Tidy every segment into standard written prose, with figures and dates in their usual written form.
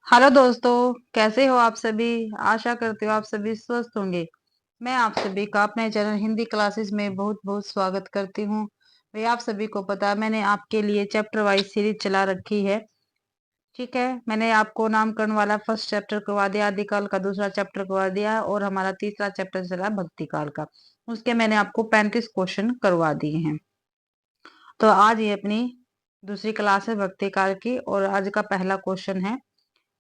Hello दोस्तों, कैसे हो आप सभी। आशा करती हूँ आप सभी स्वस्थ होंगे। मैं आप सभी का अपने चैनल हिंदी क्लासेस में बहुत बहुत स्वागत करती हूँ। भाई आप सभी को पता है मैंने आपके लिए चैप्टर वाइज सीरीज चला रखी है। ठीक है, मैंने आपको नामकरण वाला फर्स्ट चैप्टर करवा दिया, आदिकाल का दूसरा चैप्टर करवा दिया और हमारा तीसरा चैप्टर चला भक्ति काल का। उसके मैंने आपको 35 क्वेश्चन करवा दिए हैं। तो आज ये अपनी दूसरी क्लास है भक्ति काल की और आज का पहला क्वेश्चन है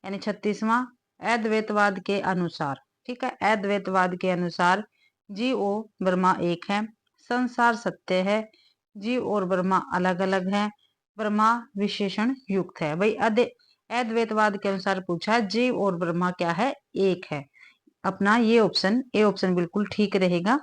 यानी 36वां। अद्वैतवाद के अनुसार, ठीक है, अद्वैतवाद के अनुसार जीव और ब्रह्मा एक है, संसार सत्य है, जीव और ब्रह्मा अलग अलग है, ब्रह्मा विशेषण युक्त है। भाई अद्वैतवाद के अनुसार पूछा जीव और ब्रह्मा क्या है, एक है। अपना ये ऑप्शन ए ऑप्शन बिल्कुल ठीक रहेगा।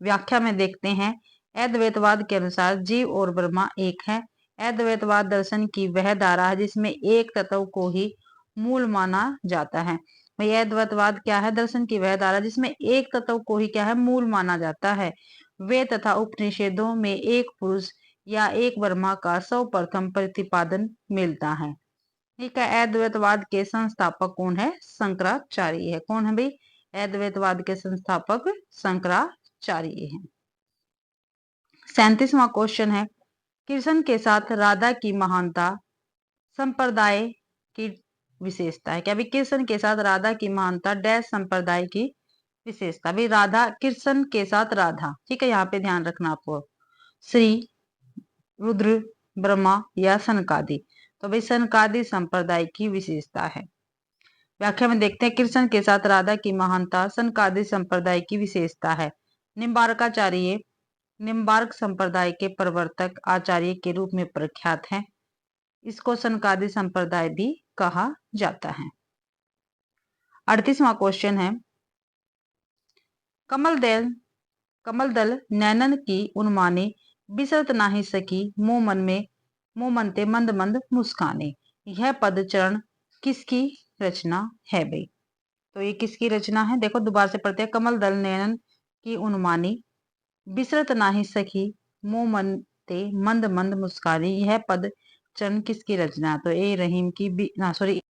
व्याख्या में देखते हैं। अद्वैतवाद के अनुसार जीव और ब्रह्मा एक है। अद्वैतवाद दर्शन की वह धारा है जिसमें एक तत्व को ही मूल माना जाता है। भाई अद्वैतवाद क्या है, दर्शन की वह धारा जिसमें एक तत्व को ही क्या है, मूल माना जाता है। वे तथा उपनिषदों में एक पुरुष या एक ब्रह्मा का सर्वप्रथम प्रतिपादन मिलता है। ठीक है, अद्वैतवाद के संस्थापक कौन है, शंकराचार्य है। कौन है भाई, अद्वैतवाद के संस्थापक शंकराचार्य हैं। 37वां क्वेश्चन है, कृष्ण के साथ राधा की महानता संप्रदाय की विशेषता है। क्या भाई, कृष्ण के साथ राधा की महानता डैश संप्रदाय की विशेषता। भाई राधा, कृष्ण के साथ राधा, ठीक है, यहाँ पे ध्यान रखना आपको। श्री, रुद्र, ब्रह्मा या सनकादि। तो भाई सनकादि संप्रदाय की विशेषता है। व्याख्या में देखते हैं। कृष्ण के साथ राधा की महानता सनकादि संप्रदाय की विशेषता है। निम्बार्काचार्य निम्बार्क संप्रदाय के प्रवर्तक आचार्य के रूप में प्रख्यात हैं। इसको सनकादि संप्रदाय भी कहा जाता है। 38वां क्वेश्चन है, कमल दल नैनन की उन्माने बिसरत नाही सकी मुंह मन ते मंद मंद मुस्काने। यह पद चरण किसकी रचना है भाई। तो ये किसकी रचना है, देखो दोबारा से पढ़ते हैं। कमल दल नैनन की उन्मानी बिसरत नाही सकी मुंह मन ते मंद मंद मुस्कानी। यह पद चरण किसकी रचना, तो ए रहीम की ना सॉरी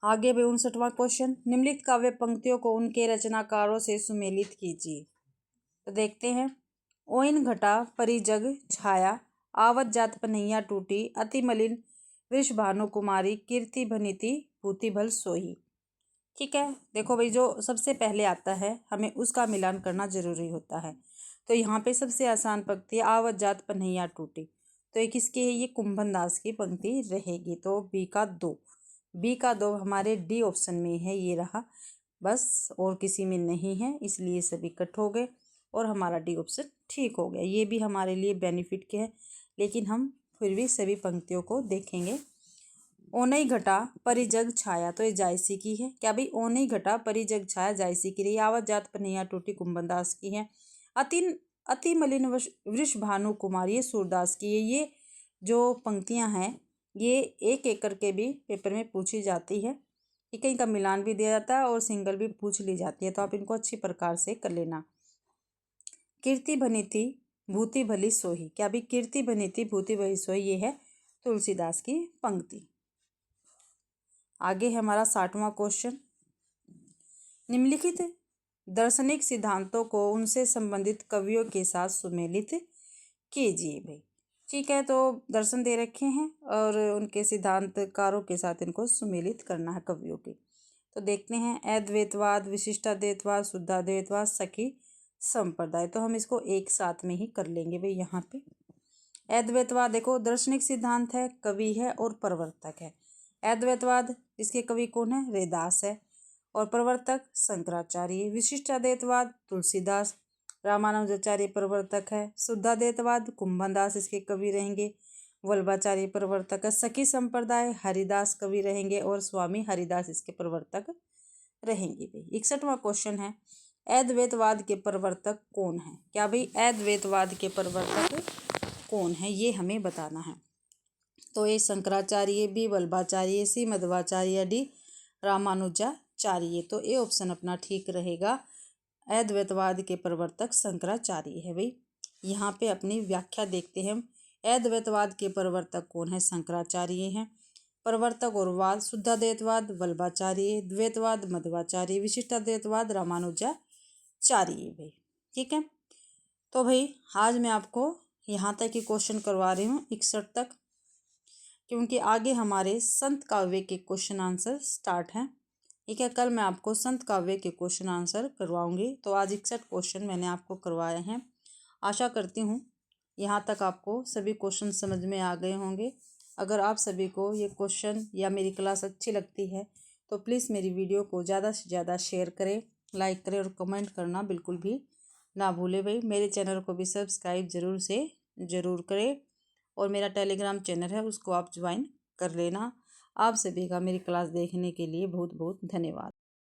आगे भी 59वां क्वेश्चन, निम्नलिखित काव्य पंक्तियों को उनके रचनाकारों से सुमेलित कीजिए। तो देखते हैं। ओइन घटा परी जग छाया, आवत जात पनैया टूटी, अति मलिन वृष भानु कुमारी, कीर्ति भनिति भूति भल सोही। ठीक है, देखो भाई, जो सबसे पहले आता है हमें उसका मिलान करना जरूरी होता है। तो यहाँ पे सबसे आसान पंक्ति है, आवत जात पनैया टूटी। तो ये किसकी है? ये कुंभन दास की पंक्ति रहेगी। तो बी का दो हमारे डी ऑप्शन में है, ये रहा बस, और किसी में नहीं है, इसलिए सभी कट हो गए और हमारा डी ऑप्शन ठीक हो गया। ये भी हमारे लिए बेनिफिट के है, लेकिन हम फिर भी सभी पंक्तियों को देखेंगे। ओनई घटा परिजग छाया, तो ये जायसी की है। क्या भाई? ओनई घटा परिजग छाया जायसी की रही। आवत जात पनैया टूटी कुंभनदास की है। अति मलिन वृष भानु कुमारी, ये सूरदास की है। ये जो पंक्तियां हैं ये एक एक करके भी पेपर में पूछी जाती है। ठीक है, इनका मिलान भी दिया जाता है और सिंगल भी पूछ ली जाती है, तो आप इनको अच्छी प्रकार से कर लेना। कीर्ति बनी थी भूति भली सोही, क्या भी? कीर्ति बनी थी भूति भली सोही, ये है तुलसीदास की पंक्ति। आगे है हमारा 60वां क्वेश्चन, निम्नलिखित दार्शनिक सिद्धांतों को उनसे संबंधित कवियों के साथ सुमेलित कीजिए भाई। ठीक है, तो दर्शन दे रखे हैं और उनके सिद्धांतकारों के साथ इनको सुमेलित करना है कवियों के। तो देखते हैं, अद्वैतवाद, विशिष्टाद्वैतवाद, शुद्धाद्वैतवाद, सखी संप्रदाय। तो हम इसको एक साथ में ही कर लेंगे भाई। यहाँ पे अद्वैतवाद देखो, दार्शनिक सिद्धांत है, कवि है और प्रवर्तक है। अद्वैतवाद इसके कवि कौन है? रैदास है, और प्रवर्तक शंकराचार्य। विशिष्टाद्वैतवाद तुलसीदास, रामानुजाचार्य प्रवर्तक है। शुद्धाद्वैतवाद कुंभनदास इसके कवि रहेंगे, वल्लभाचार्य प्रवर्तक है। सखी संप्रदाय हरिदास कवि रहेंगे और स्वामी हरिदास इसके प्रवर्तक रहेंगे भाई। 61वां क्वेश्चन है, अद्वैतवाद के प्रवर्तक कौन है? क्या भाई? अद्वैतवाद के प्रवर्तक कौन है ये हमें बताना है। तो ए शंकराचार्य, बी वल्लभाचार्य, सी मध्वाचार्य, डी रामानुजाचार्य। तो ए ऑप्शन अपना ठीक रहेगा, अद्वैतवाद के प्रवर्तक शंकराचार्य है भाई। यहाँ पे अपनी व्याख्या देखते हैं। अद्वैतवाद के प्रवर्तक कौन है? शंकराचार्य हैं। प्रवर्तक और वाद, शुद्धाद्वैतवाद वल्लभाचार्य, द्वैतवाद मध्वाचार्य, विशिष्टाद्वैतवाद रामानुजाचार्य भाई। ठीक है, तो भाई आज मैं आपको यहाँ तक ही क्वेश्चन करवा रही हूँ, 61 तक, क्योंकि आगे हमारे संत काव्य के क्वेश्चन आंसर स्टार्ट हैं। ठीक है, कल मैं आपको संत काव्य के क्वेश्चन आंसर करवाऊंगी। तो आज 61 क्वेश्चन मैंने आपको करवाए हैं। आशा करती हूँ यहाँ तक आपको सभी क्वेश्चन समझ में आ गए होंगे। अगर आप सभी को ये क्वेश्चन या मेरी क्लास अच्छी लगती है तो प्लीज़ मेरी वीडियो को ज़्यादा से ज़्यादा शेयर करें, लाइक करें और कमेंट करना बिल्कुल भी ना भूलें भाई। मेरे चैनल को भी सब्सक्राइब ज़रूर करें, और मेरा टेलीग्राम चैनल है उसको आप ज्वाइन कर लेना। आप सभी का मेरी क्लास देखने के लिए बहुत बहुत धन्यवाद।